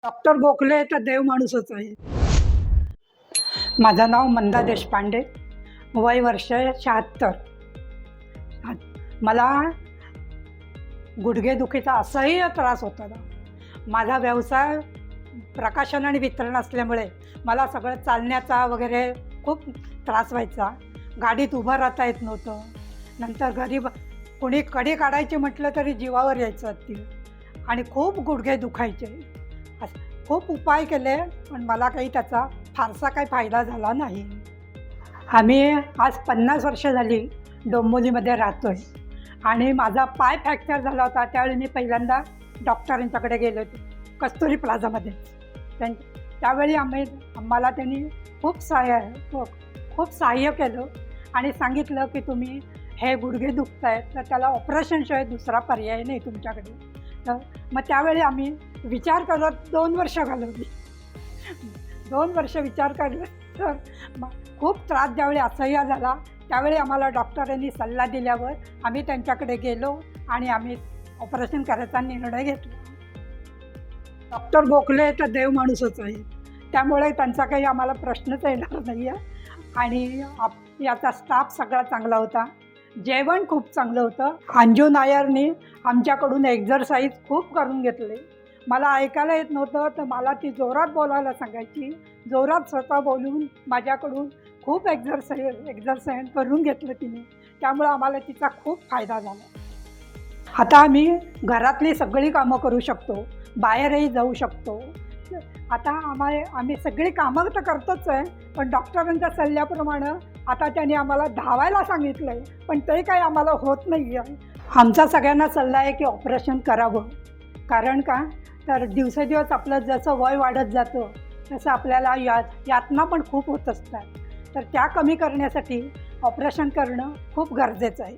Doctor Gokhale तर देव माणूसच आहे. माझं नाव मंदा देशपांडे, वय वर्ष 76. मला गुडघेदुखीचा असह्य त्रास होता ना. माझा व्यवसाय प्रकाशन आणि वितरण असल्यामुळे मला सगळं चालण्याचा वगैरे खूप त्रास व्हायचा. गाडीत उभं राहता येत नव्हतं. नंतर घरी कोणी कडी काढायची म्हटलं तरी जीवावर यायचं अगदी. आणि खूप गुडघे दुखायचे. खूप उपाय केले, पण मला काही त्याचा फारसा काही फायदा झाला नाही. आम्ही आज 50 वर्ष झाली डोंबिवलीमध्ये राहतो आहे. आणि माझा पाय फ्रॅक्चर झाला होता त्यावेळी मी पहिल्यांदा डॉक्टरांच्याकडे गेले होते, कस्तुरी प्लाझामध्ये. त्यावेळी आम्हाला त्यांनी खूप सहाय्य केलं आणि सांगितलं की तुम्ही हे गुडघे दुखत आहेत तर त्याला ऑपरेशनशिवाय दुसरा पर्याय नाही तुमच्याकडे. तर मग त्यावेळी आम्ही विचार करत 2 वर्ष घालवली. 2 वर्ष विचार केला तर खूप त्रास ज्यावेळी असह्य झाला त्यावेळी आम्हाला डॉक्टरांनी सल्ला दिल्यावर आम्ही त्यांच्याकडे गेलो आणि आम्ही ऑपरेशन करायचा निर्णय घेतला. डॉक्टर गोखले तर देव माणूसच आहे, त्यामुळे त्यांचा काही आम्हाला प्रश्नच येणार नाही आहे. आणि याचा स्टाफ सगळा चांगला होता, जेवण खूप चांगलं होतं. अंजू नायरनी आमच्याकडून एक्झरसाईज खूप करून घेतले. मला ऐकायला येत नव्हतं तर मला ती जोरात बोलायला सांगायची. जोरात स्वतः बोलून माझ्याकडून खूप एक्झरसाईज करून घेतलं तिने. त्यामुळं आम्हाला तिचा खूप फायदा झाला. आता आम्ही घरातली सगळी कामं करू शकतो, बाहेरही जाऊ शकतो. आता आम्ही सगळी कामं तर करतोच आहे, पण डॉक्टरांच्या सल्ल्याप्रमाणे आता त्यांनी आम्हाला धावायला सांगितलं आहे, पण ते काही आम्हाला होत नाही आहे. आमचा सगळ्यांना सल्ला आहे की ऑपरेशन करावं. कारण का तर दिवसेदिवस आपलं जसं वय वाढत जातं तसं आपल्याला यातना पण खूप होत असतात. तर त्या कमी करण्यासाठी ऑपरेशन करणं खूप गरजेचं आहे.